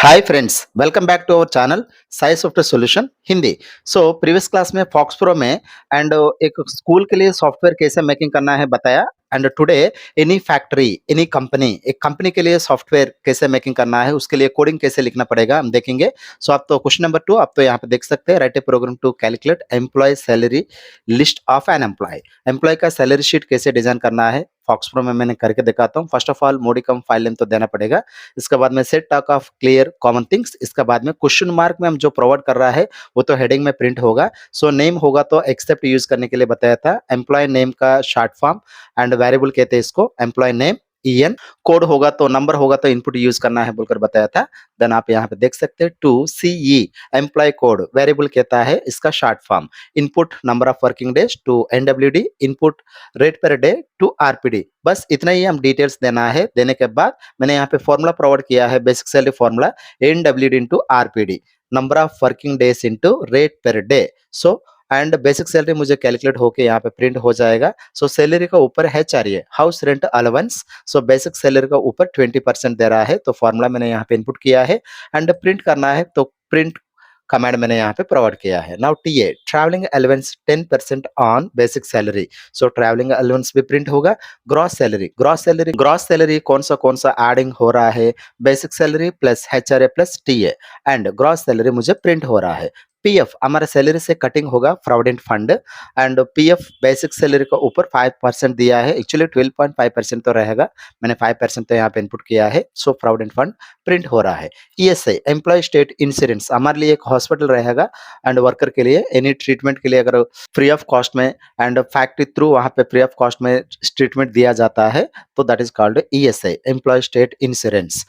Hi friends, welcome back to our channel Sai software solution Hindi. So previous class में FoxPro में and एक school के लिए software कैसे मेकिंग करना है बताया। And today any factory any company एक कंपनी के लिए सॉफ्टवेयर कैसे मेकिंग करना है, उसके लिए कोडिंग कैसे लिखना पड़ेगा हम देखेंगे। सो आप तो क्वेश्चन नंबर 2 आप तो यहाँ पे देख सकते हैं, write a program to calculate employ salary list of an employ. Employ का सैलरी शीट कैसे डिजाइन करना है फॉक्स प्रो में मैंने करके दिखाता हूँ। फर्स्ट ऑफ ऑल मोडिकम फाइल नेम तो देना पड़ेगा। इसके बाद में set talk of clear common things. इसके बाद में क्वेश्चन मार्क में हम जो प्रोवाइड कर रहा है वो तो हेडिंग में प्रिंट होगा। सो नेम होगा तो एक्सेप्ट यूज करने के लिए बताया था। एम्प्लॉय नेम का शॉर्ट फॉर्म एंड वेरिएबल कहते हैं इसको, एम्प्लॉय नेम EN। कोड होगा तो नंबर होगा तो इनपुट यूज करना है बोलकर बताया था। देन आप यहाँ पे देख सकते हैं to CE employ code variable कहता है इसका short form. Input number of working days to NWD, input rate per day to RPD। बस इतना ही हम डिटेल्स देना है। देने के बाद मैंने यहाँ पे फॉर्मूला प्रोवाइड किया है, basic salary formula NWD into RPD, number of working days into rate per day. So and basic salary मुझे कैलकुलेट होके यहाँ पे प्रिंट हो जाएगा। सो सैलरी का ऊपर HRA house rent allowance. So basic salary का ऊपर 20% दे रहा है, तो फॉर्मूला मैंने यहाँ पे इनपुट किया है। एंड प्रिंट करना है तो प्रिंट कमांड मैंने यहाँ पे प्रोवाइड किया है। Now TA travelling allowance 10% on basic salary. So travelling allowance भी प्रिंट होगा। ग्रॉस सैलरी कौन सा एडिंग हो रहा है, basic salary plus HRA plus TA and gross salary मुझे प्रिंट हो रहा है। PF हमारा सैलरी से कटिंग होगा provident fund and PF basic salary का ऊपर 5% दिया है, एक्चुअली 12.5% तो रहेगा, मैंने 5% तो यहाँ पे इनपुट किया है। सो प्रोविडेंट फंड प्रिंट हो रहा है। ESI एम्प्लॉय स्टेट इंश्योरेंस हमारे लिए एक हॉस्पिटल रहेगा एंड वर्कर के लिए एनी ट्रीटमेंट के लिए अगर फ्री ऑफ कॉस्ट में एंड फैक्ट्री थ्रू वहां पे फ्री ऑफ कॉस्ट में ट्रीटमेंट दिया जाता है तो that is called ESI employ state insurance.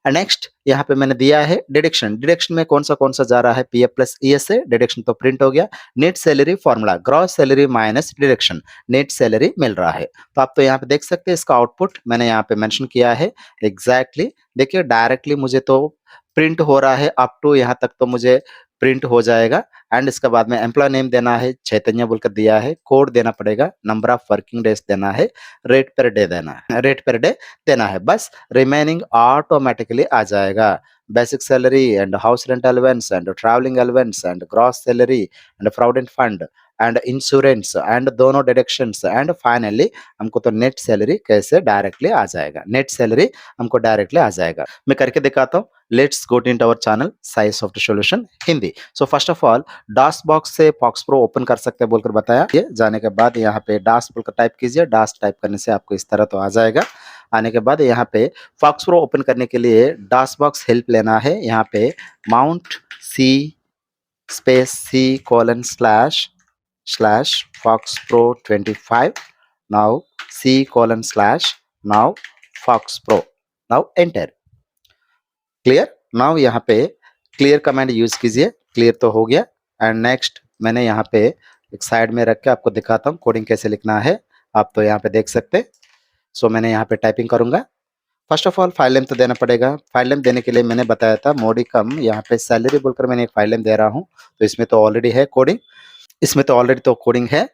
Next यहाँ पे मैंने दिया है डिडक्शन। डिडक्शन में कौन सा जा रहा है, PF प्लस ESI। डिडक्शन तो प्रिंट हो गया। Net salary formula gross salary minus deduction, net salary मिल रहा है। तो आप तो यहाँ पे देख सकते हैं इसका आउटपुट मैंने यहाँ पे मेंशन किया है एग्जैक्टली। देखिए डायरेक्टली मुझे तो प्रिंट हो रहा है, अप टू यहाँ तक तो मुझे प्रिंट हो जाएगा। एंड इसके बाद में एम्प्लॉय नेम देना है, चैतन्य बोलकर दिया है। कोड देना पड़ेगा, नंबर ऑफ वर्किंग डेज देना है, रेट पर डे देना है, रेट पर डे देना है। बस रिमेनिंग ऑटोमेटिकली आ जाएगा। Basic salary and house rent allowance and travelling allowance and gross salary and provident fund and insurance and दोनों डिडक्शंस एंड फाइनली हमको तो नेट सैलरी कैसे डायरेक्टली आ जाएगा, नेट सैलरी हमको डायरेक्टली आ जाएगा। मैं करके दिखाता हूँ। Let's go to our channel Sai software solution Hindi. So first of all DOS box से फॉक्स प्रो ओपन कर सकते हैं बोलकर बताया। ये जाने के बाद यहाँ पे डास बोलकर टाइप कीजिए। डास टाइप करने से आपको इस तरह तो आ जाएगा। आने के बाद यहाँ पे फॉक्स प्रो ओपन करने के लिए डास बॉक्स हेल्प लेना है। यहाँ पे mount C space C:/ FoxPro 25 now C:/ now FoxPro now enter. Clear. Now यहाँ पे क्लियर कमांड यूज कीजिए। क्लियर तो हो गया। एंड नेक्स्ट मैंने यहाँ पे एक साइड में रख के आपको दिखाता हूँ कोडिंग कैसे लिखना है। आप तो यहाँ पे देख सकते हैं। सो मैंने यहाँ पे टाइपिंग करूंगा। First of all file name तो देना पड़ेगा। फाइल नेम देने के लिए मैंने बताया था मोडिकम, यहाँ पे सैलरी बोलकर मैंने एक फाइल नेम दे रहा हूँ, तो इसमें तो ऑलरेडी है कोडिंग, इसमें तो ऑलरेडी तो कोडिंग है।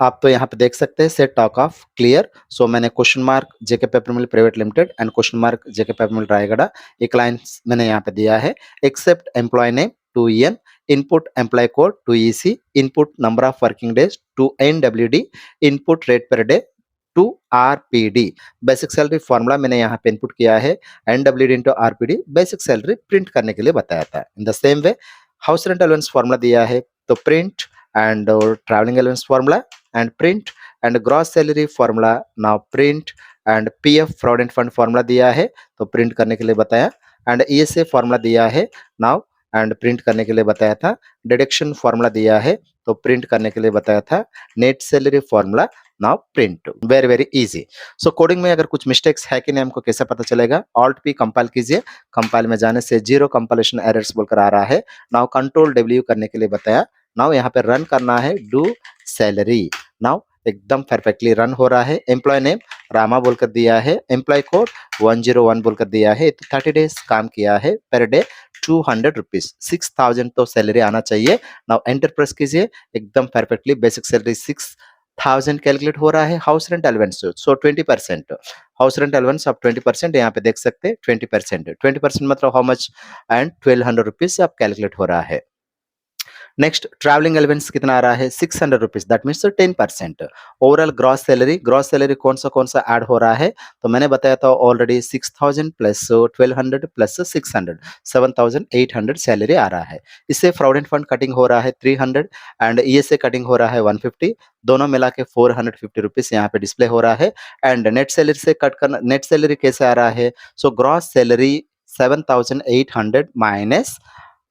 आप तो यहाँ पे देख सकते हैं set talk of clear. So मैंने question mark JK paper mill private limited and question mark JK paper mill Raigarh एक लाइन मैंने यहाँ पे दिया है। Accept employee name to EN, input employee code to EC, input number of working days to NWD, input rate per day to RPD। Basic salary formula मैंने यहाँ पे input किया है NWD into RPD, basic salary print करने के लिए बताया था। In the same way house rent allowance formula दिया है तो print and traveling allowance formula and print and gross salary formula now print and PF provident fund formula दिया है तो प्रिंट करने के लिए बताया। एंड ESA फॉर्मूला दिया है नाउ एंड प्रिंट करने के लिए बताया था। डिडक्शन फॉर्मूला दिया है तो प्रिंट करने के लिए बताया था। Net salary formula now print. Very very easy. So coding में अगर कुछ मिस्टेक्स है कि नहीं हमको कैसे पता चलेगा, Alt+P कंपाइल कीजिए। कंपाइल में जाने से 0 कंपाइलेशन एरर्स बोलकर आ रहा है। नाउ Ctrl+W करने के लिए बताया। नाउ यहाँ पे रन करना है डू सैलरी। नाउ एकदम परफेक्टली रन हो रहा है। एम्प्लॉय नेम रामा बोलकर दिया है, एम्प्लॉय कोड 101 बोलकर दिया है। तो 30 डेज काम किया है, पर डे 200 रुपीज, 6000 तो सैलरी आना चाहिए। नाउ एंटर प्रेस कीजिए। एकदम परफेक्टली बेसिक सैलरी 6 1000 कैलकुलेट हो रहा है हाउस रेंट अलाउंस, सो 20%, हाउस रेंट अलाउंस आप 20% यहाँ पे देख सकते हैं, 20% मतलब हाउ मच, एंड 1200 रुपीज आप कैलकुलेट हो रहा है। नेक्स्ट ट्रैवलिंग अलाउंस कितना आ रहा है, 600 rupees, that means 10%। Overall gross salary कौन सा ऐड हो रहा है, तो मैंने बताया था ऑलरेडी 6000 प्लस 1200 प्लस 600, 7800 सैलरी आ रहा है। इससे फ्रॉड फंड कटिंग हो रहा है 300 एंड ईएसए कटिंग हो रहा है 150, दोनों मिला के 450 रुपीज यहाँ पे डिस्प्ले हो रहा है। एंड नेट सैलरी से कट करना, नेट सैलरी कैसे आ रहा है, so gross salary 7800 minus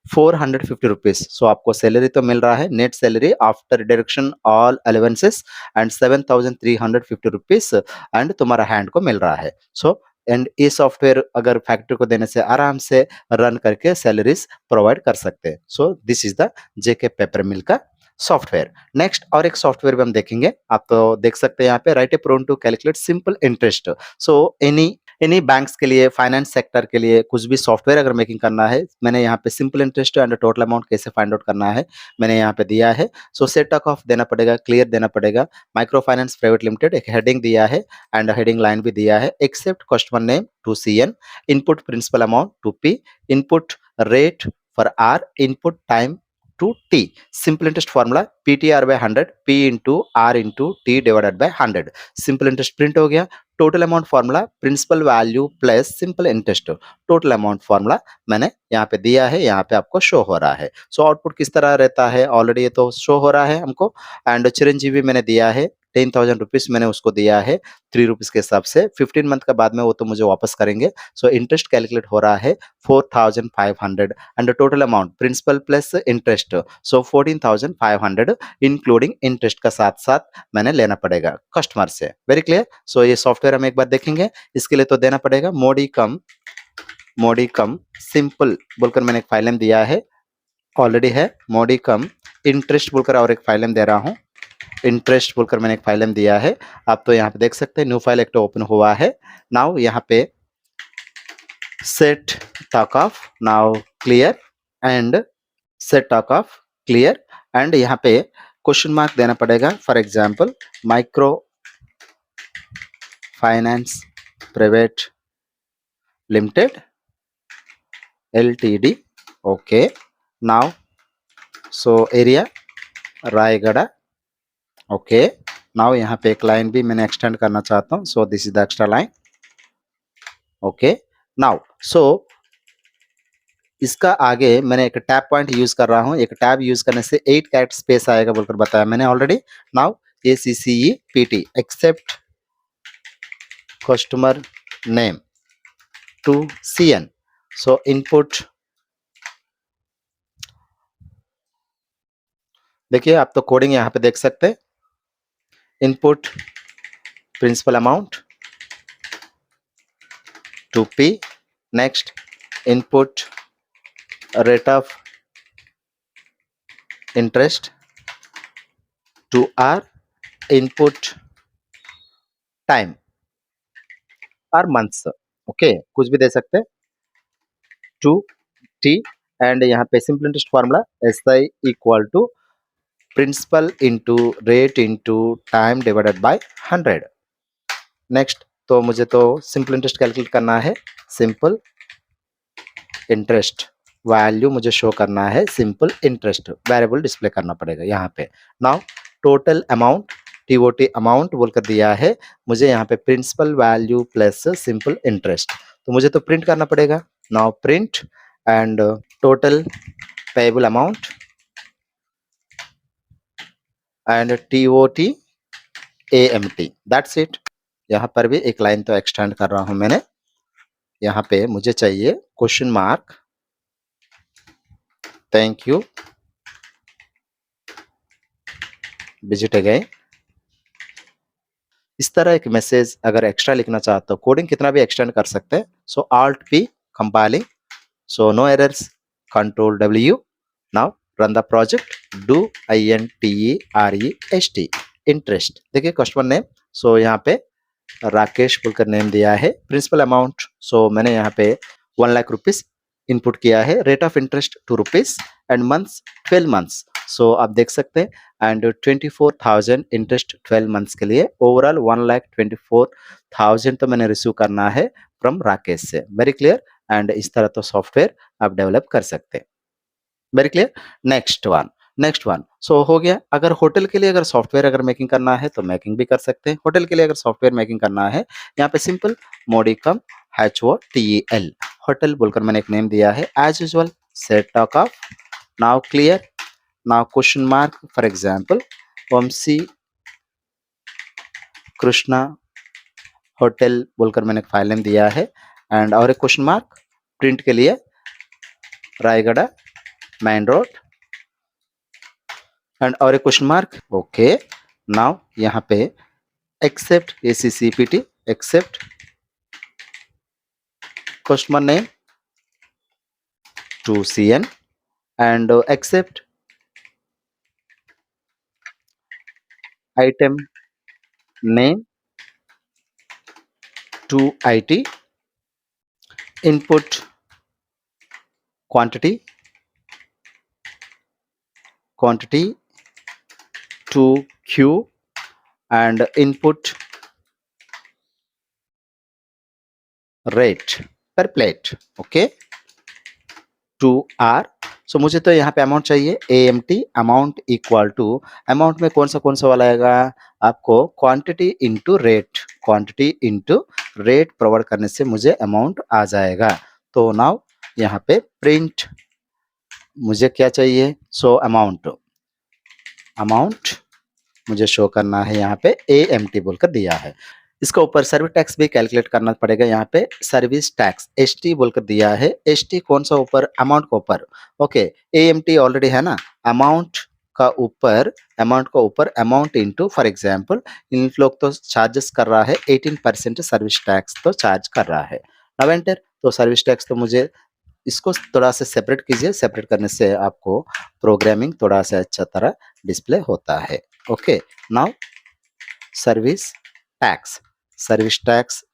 450 rupees, so आपको सैलरी तो मिल रहा है, net salary after deduction all allowances and 7350 rupees and तुम्हारा हैंड को मिल रहा है। सो एंड ये सॉफ्टवेयर अगर फैक्ट्री को देने से आराम से रन करके सैलरीज प्रोवाइड कर सकते हैं। So this is the JK paper mill का सॉफ्टवेयर। नेक्स्ट और एक सॉफ्टवेयर भी हम देखेंगे, आप तो देख सकते हैं यहाँ पे, write a program to calculate simple interest. So any banks के लिए, फाइनेंस सेक्टर के लिए कुछ भी सॉफ्टवेयर अगर मेकिंग करना है, मैंने यहाँ पे simple interest and total amount कैसे फाइंड आउट करना है मैंने यहाँ पे दिया है। सो सेट ऑफ देना पड़ेगा, क्लियर देना पड़ेगा, माइक्रो फाइनेंस प्राइवेट लिमिटेड एक हेडिंग दिया है एंड हेडिंग लाइन भी दिया है, accept customer name to CN, input principal amount to P, input rate for R, input time to T, simple interest formula PTR by 100, P into R into T divided by 100, simple interest print हो गया। Total amount formula principal value plus simple interest, total amount formula मैंने यहाँ पे दिया है, यहाँ पे आपको शो हो रहा है। सो आउटपुट किस तरह रहता है, ऑलरेडी ये तो शो हो रहा है हमको। एंड चिरंजीवी मैंने दिया है 10,000 रुपीज, मैंने उसको दिया है 3 रुपीज के हिसाब से, 15 मंथ का बाद में वो तो मुझे वापस करेंगे। सो इंटरेस्ट कैलकुलेट हो रहा है 4500 and total amount principal plus interest, so 14,500 including interest का साथ साथ मैंने लेना पड़ेगा कस्टमर से। Very clear. सो ये सॉफ्टवेयर हम एक बार देखेंगे, इसके लिए तो देना पड़ेगा मोडिकम सिंपल बोलकर मैंने एक फाइल नेम दिया है, ऑलरेडी है मोडिकम इंटरेस्ट बोलकर और एक फाइल नेम दे रहा हूँ, इंटरेस्ट बोलकर मैंने एक फाइल नेम दिया है। आप तो यहाँ पे देख सकते हैं न्यू फाइल एक तो ओपन हुआ है। नाउ यहाँ पे set talk off now clear and set talk of clear and यहाँ पे क्वेश्चन मार्क देना पड़ेगा, for example micro finance private limited LTD, okay. Now so area Raigarh, okay. Now यहाँ पे एक लाइन भी मैंने एक्सटेंड करना चाहता हूँ, सो this is the extra line, okay. Now so इसका आगे मैंने एक टैब पॉइंट यूज कर रहा हूँ, एक टैब यूज करने से 8 कैरेक्टर स्पेस आएगा बोलकर बताया मैंने already. Now ACCEPT accept customer name to CN, so input, देखिए आप तो कोडिंग यहाँ पे देख सकते हैं, input principal amount to P, next input rate of interest to R, input time और मंथ्स, ओके, कुछ भी दे सकते हैं टू T एंड यहाँ पे simple interest formula SI equal to principal into rate into time divided by 100। Next तो मुझे तो सिंपल इंटरेस्ट कैलकुलेट करना है, सिंपल इंटरेस्ट वैल्यू मुझे शो करना है, सिंपल इंटरेस्ट वेरिएबल डिस्प्ले करना पड़ेगा यहाँ पे। Now total amount TOT amount बोलकर दिया है, मुझे यहाँ पे principal value plus simple interest, तो मुझे तो प्रिंट करना पड़ेगा। Now print and total payable amount and TOT AMT, that's it. यहाँ पर भी एक लाइन तो एक्सटेंड कर रहा हूं मैंने, यहाँ पे मुझे चाहिए question mark, thank you visit again, इस तरह एक मैसेज अगर एक्स्ट्रा लिखना चाहते हो, कोडिंग कितना भी एक्सटेंड कर सकते हैं। So Alt P compiling, so no errors, Control W, now run the project, do INTEREST interest, देखिए कस्टमर नेम, सो यहाँ पे राकेश बोलकर नेम दिया है, प्रिंसिपल अमाउंट, सो मैंने यहाँ पे 1 लाख रुपीज इनपुट किया है, rate of interest 2 rupees and months 12 months, so आप देख सकते हैं एंड 24,000 इंटरेस्ट 12 मंथ्स के लिए, ओवरऑल 1,24,000 तो मैंने रिसीव करना है फ्रॉम राकेश से। Very clear. एंड इस तरह तो सॉफ्टवेयर आप डेवलप कर सकते हैं। Very clear. Next one so हो गया। अगर होटल के लिए अगर सॉफ्टवेयर अगर मेकिंग करना है तो मेकिंग भी कर सकते हैं। होटल के लिए अगर सॉफ्टवेयर मेकिंग करना है, यहाँ पे सिंपल मोडिकम HOTEL होटल बोलकर मैंने एक नेम दिया है। As usual set talk off now clear, now question mark for example Vamshi Krishna hotel बोलकर मैंने फाइल नेम दिया है एंड और एक क्वेश्चन मार्क प्रिंट के लिए रायगढ़ मेन रोड एंड और एक क्वेश्चन मार्क। ओके, नाउ यहाँ पे accept ACCPT accept customer name to CN and accept item name to IT, input quantity to Q and input rate per plate, okay, to R। So मुझे तो यहाँ पे amount चाहिए AMT amount equal to, amount में कौन सा वाला आएगा आपको, क्वांटिटी इंटू रेट प्रोवाइड करने से मुझे अमाउंट आ जाएगा। तो नाउ यहाँ पे प्रिंट मुझे क्या चाहिए, सो अमाउंट मुझे शो करना है, यहाँ पे AMT बोलकर दिया है। इसके ऊपर सर्विस टैक्स भी कैलकुलेट करना पड़ेगा। यहाँ पे सर्विस टैक्स ST बोलकर दिया है। ST कौन सा ऊपर, अमाउंट के ऊपर। ओके, AMT ऑलरेडी है ना, अमाउंट का ऊपर amount into, for example in लोग तो चार्जेस कर रहा है 18% सर्विस टैक्स तो चार्ज कर रहा है। नाउ एंटर, तो सर्विस टैक्स तो मुझे इसको थोड़ा सा सेपरेट कीजिए, सेपरेट करने से आपको प्रोग्रामिंग थोड़ा सा अच्छा तरह डिस्प्ले होता है। Okay, now service tax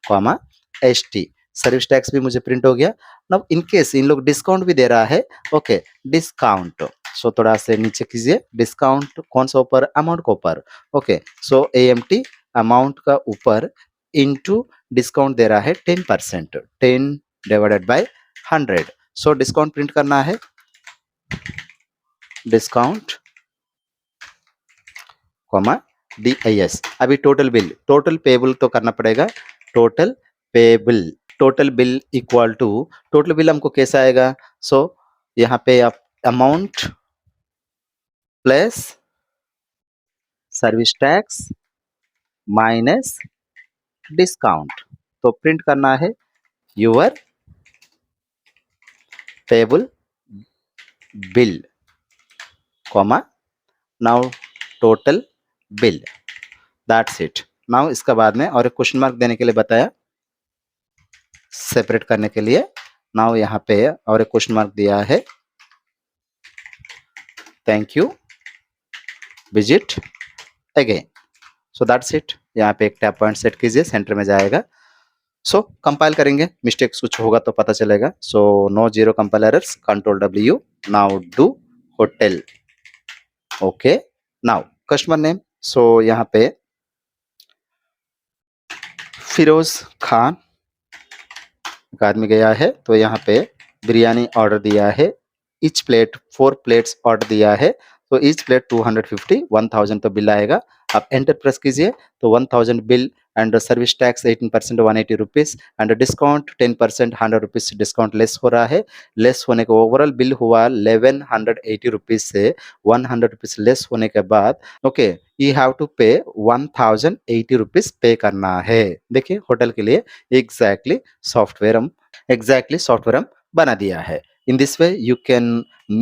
comma ST, service tax भी मुझे प्रिंट हो गया। नाउ इन केस इन लोग डिस्काउंट भी दे रहा है, ओके डिस्काउंट, सो थोड़ा से नीचे कीजिए, डिस्काउंट कौन सा ऊपर, अमाउंट के ऊपर। ओके, सो AMT अमाउंट का ऊपर इनटू डिस्काउंट दे रहा है 10%, 10 divided by 100। So discount print करना है, डिस्काउंट कॉमा DIS। अभी टोटल पेबल तो करना पड़ेगा, total bill equal to, total bill हमको कैसा आएगा, सो यहाँ पे आप amount plus service tax minus discount, तो प्रिंट करना है your payable bill comma now total bill, that's it. Now इसका बाद में और एक क्वेश्चन मार्क देने के लिए बताया, सेपरेट करने के लिए। नाउ यहाँ पे और एक क्वेश्चन मार्क दिया है, thank you visit again, so that's it. यहाँ पे एक टैप पॉइंट सेट कीजिए, सेंटर में जाएगा। सो कंपाइल करेंगे, मिस्टेक्स कुछ होगा तो पता चलेगा। So no zero compile errors, control W, now do hotel. Okay, now customer name, so यहाँ पे फिरोज खान एक आदमी गया है, तो यहाँ पे बिरयानी ऑर्डर दिया है, ईच प्लेट 4 प्लेट्स ऑर्डर दिया है, तो ईच प्लेट 250, 1000 तो बिल आएगा। आप एंटर प्रेस कीजिए, तो 1000 bill and service tax 18% 180 rupees and discount 10% 100 rupees discount less हो रहा है। लेस होने का ओवरऑल बिल हुआ 1180 रुपीज से 100 रुपीज लेस होने के बाद ओके यू हैव टू पे 1080 रुपीज पे करना है। देखिए होटल के लिए एग्जैक्टली सॉफ्टवेयर हम बना दिया है। In this way you can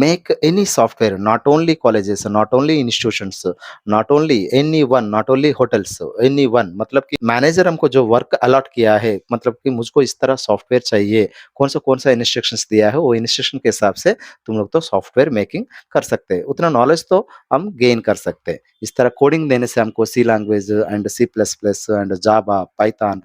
make any software, not only colleges, not only institutions, not only anyone, not only hotels, anyone, मतलब कि मैनेजर हमको जो वर्क अलॉट किया है, मतलब कि मुझको इस तरह सॉफ्टवेयर चाहिए, कौन सा इंस्ट्रक्शंस दिया है, वो इंस्ट्रक्शन के हिसाब से तुम लोग तो सॉफ्टवेयर मेकिंग कर सकते हैं। उतना नॉलेज तो हम गेन कर सकते हैं। इस तरह कोडिंग देने से हमको C language and C++ and Java, Python,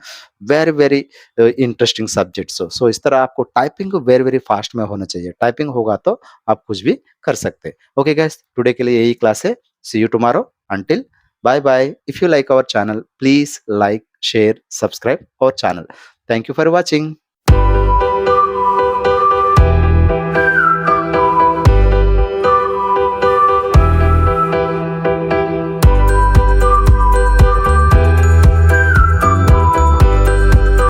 very very interesting subjects. So इस तरह आपको टाइपिंग वेरी वेरी फास्ट में होना चाहिए, टाइपिंग होगा तो आप कुछ भी कर सकते हैं। ओके गाइस, टुडे के लिए यही क्लास है। See you tomorrow, until bye bye. If you like our channel, please like, share, subscribe our channel. Thank you for watching.